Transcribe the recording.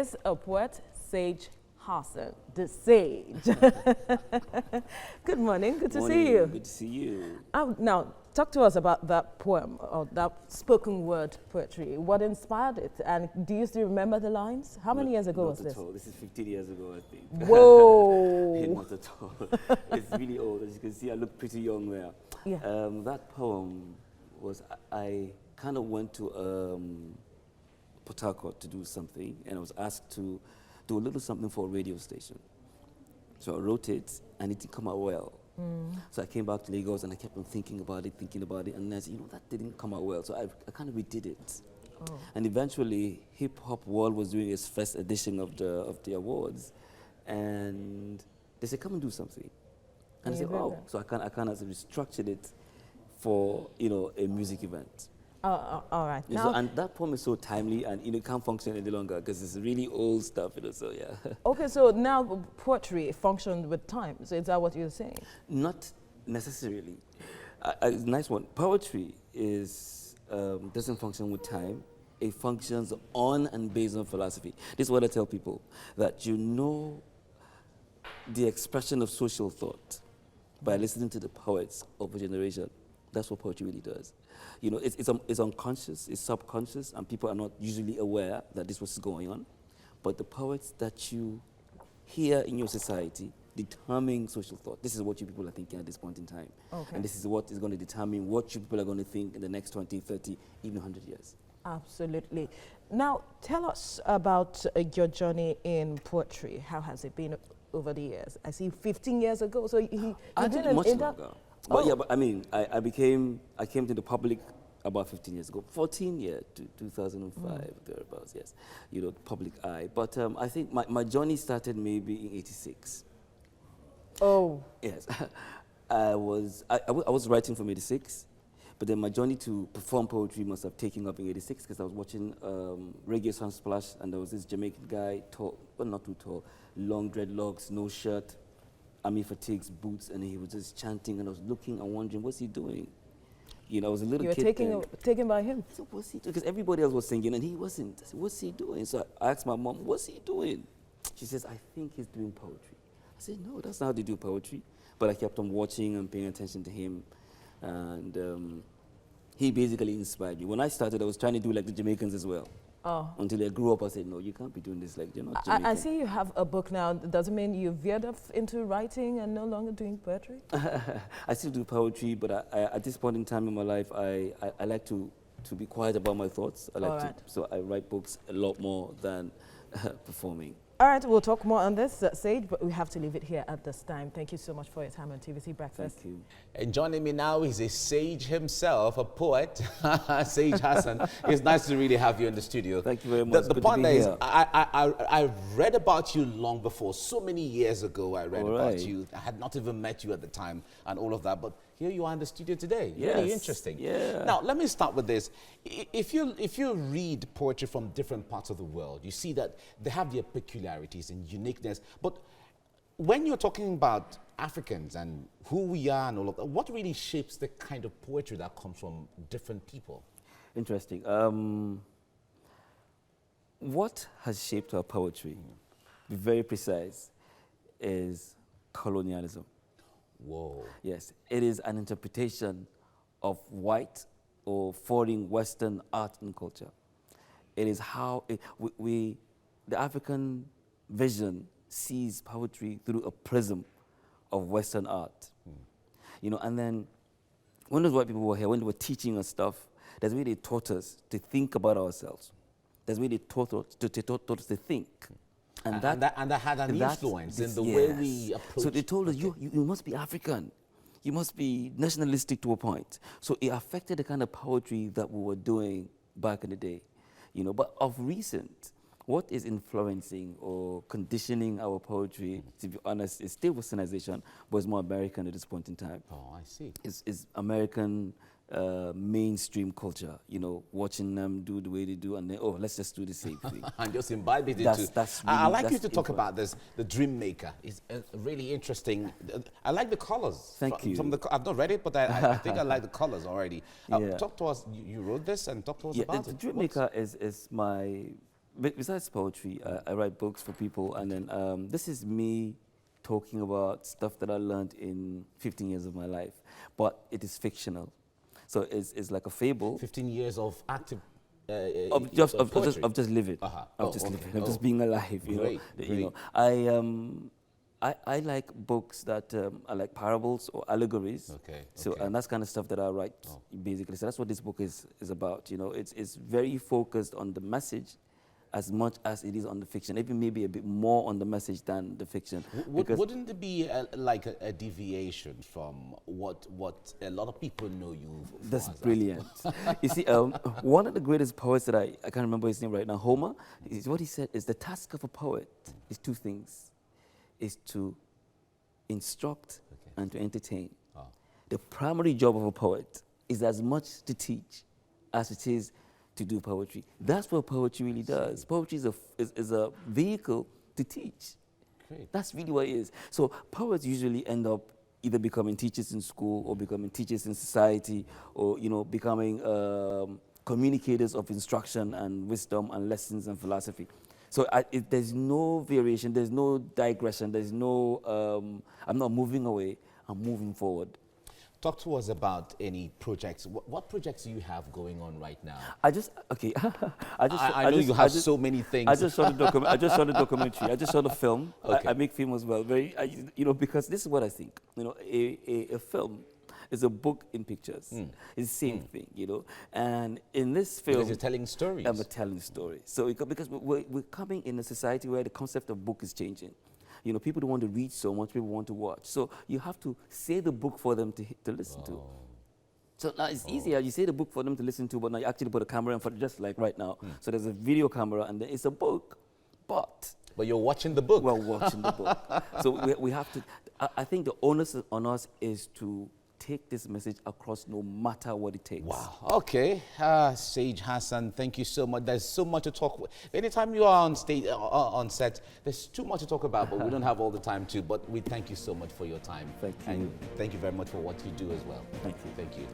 is a poet, Sage Hassan, the Sage. Good morning, good to see you. Good to see you. Now, talk to us about that poem, or that spoken word poetry. What inspired it? And do you still remember the lines? How many years ago was this? Not at all. This is 15 years ago, I think. Whoa. Not at all. It's really old. As you can see, I look pretty young there. Yeah. That poem was, I kind of went to Port Harcourt to do something, and I was asked to do a little something for a radio station. So I wrote it, and it didn't come out well. So I came back to Lagos, and I kept on thinking about it, and I said, you know, that didn't come out well. So I kind of redid it. Oh. And eventually, Hip Hop World was doing its first edition of the awards, and they said, come and do something. And I said, oh, so I kind of restructured it for, you know, a music event. All right. Yeah, so, and that poem is so timely, and you know, it can't function any longer because it's really old stuff, you know, so yeah. Okay, so now poetry functions with time. So is that what you're saying? Not necessarily. Nice one. Poetry is doesn't function with time. It functions on and based on philosophy. This is what I tell people, that you know the expression of social thought by listening to the poets of a generation. That's what poetry really does. You know, it's unconscious, it's subconscious, and people are not usually aware that this was going on. But the poets that you hear in your society determine social thought. This is what you people are thinking at this point in time. Okay. And this is what is going to determine what you people are going to think in the next 20, 30, even 100 years. Absolutely. Now, tell us about your journey in poetry. How has it been over the years? I see 15 years ago, so you did an much longer. But yeah, but I mean, I came to the public about 15 years ago, 14 years, 2005, thereabouts, yes. You know, public eye. But I think my journey started maybe in 86. Oh. Yes. I was writing from 86, but then my journey to perform poetry must have taken up in 86 because I was watching Reggae Sunsplash, and there was this Jamaican guy, tall, well, not too tall, long dreadlocks, no shirt, army fatigues, boots, and he was just chanting, and I was looking and wondering, what's he doing? You know, I was a little kid. You were taken by him? So what's he doing? Because everybody else was singing, and he wasn't. I said, what's he doing? So I asked my mom, what's he doing? She says, I think he's doing poetry. I said, no, that's not how they do poetry. But I kept on watching and paying attention to him, and he basically inspired me. When I started, I was trying to do like the Jamaicans as well. Oh. Until I grew up, I said, no, you can't be doing this like you're not Jamaican. I see you have a book now. Does it mean you veered off into writing and no longer doing poetry? I still do poetry, but at this point in time in my life, I like to be quiet about my thoughts. So I write books a lot more than performing. All right, we'll talk more on this, Sage, but we have to leave it here at this time. Thank you so much for your time on TVC Breakfast. Thank you. And joining me now is a sage himself, a poet, Sage Hassan. It's nice to really have you in the studio. Thank you very much. The point is, I read about you long before. So many years ago, I read about you. I had not even met you at the time and all of that, but here you are in the studio today. Yes. Really interesting. Yeah. Now, let me start with this. If you read poetry from different parts of the world, you see that they have their peculiarities and uniqueness. But when you're talking about Africans and who we are and all of that, what really shapes the kind of poetry that comes from different people? Interesting. What has shaped our poetry, to be very precise, is colonialism. Whoa. Yes, it is an interpretation of white or foreign Western art and culture. It is how the African vision sees poetry through a prism of Western art. You know, and then when those white people were here, when they were teaching us stuff, that's where they taught us to think about ourselves. That's where they taught us to think. And that had an influence in the way we approach. So they told us, you must be African. You must be nationalistic to a point. So it affected the kind of poetry that we were doing back in the day. You know, but of recent, what is influencing or conditioning our poetry, to be honest, is still Westernization, but it's more American at this point in time. Oh, I see. It's American mainstream culture, you know, watching them do the way they do, and then, oh, let's just do the same thing. And just imbibe it into... I'd like you to talk about this, the Dream Maker. It's really interesting. I like the colors. Thank you. I've not read it, but I think I like the colors already. Talk to us, you wrote this, and talk to us about it. The Dream Maker is my besides poetry, I write books for people, and then this is me talking about stuff that I learned in 15 years of my life, but it is fictional. So it's like a fable 15 years of active of just poetry. of just living, Uh-huh. of Oh, just okay. living, of Oh. just being alive. Great, You know. I like books that are like parables or allegories. Okay, So okay. and that's kind of stuff that I write basically. So that's what this book is about. You know, it's very focused on the message as much as it is on the fiction, even maybe a bit more on the message than the fiction. Because Wouldn't it be like a deviation from what a lot of people know you for? that's as that? brilliant. You see, one of the greatest poets that I can't remember his name right now, Homer, is what he said is the task of a poet is two things, is to instruct and to entertain. Oh. The primary job of a poet is as much to teach as it is to do poetry. That's what poetry really does. Poetry is a vehicle to teach. Great. That's really what it is. So poets usually end up either becoming teachers in school or becoming teachers in society, or becoming communicators of instruction and wisdom and lessons and philosophy. So there's no variation, there's no digression, there's no, I'm not moving away, I'm moving forward. Talk to us about any projects. What projects do you have going on right now? I know you have so many things. I just saw the documentary. I just saw the film. Okay. I make film as well. Because this is what I think. A film is a book in pictures. It's the same thing, And in this film, Because you're telling stories. I'm telling stories. So because we're coming in a society where the concept of book is changing. People don't want to read so much, people want to watch. So you have to say the book for them to listen to. So now it's easier. You say the book for them to listen to, but now you actually put a camera in front, just like right now. So there's a video camera, and then it's a book, but But you're watching the book. we're watching the book. So we have to. I think the onus on us is to take this message across no matter what it takes. Wow. Okay. Sage Hassan, thank you so much. There's so much to talk. Anytime you are on stage, on set, there's too much to talk about, but we don't have all the time to. But we thank you so much for your time. Thank you. And thank you very much for what you do as well. Thank you. Thank you.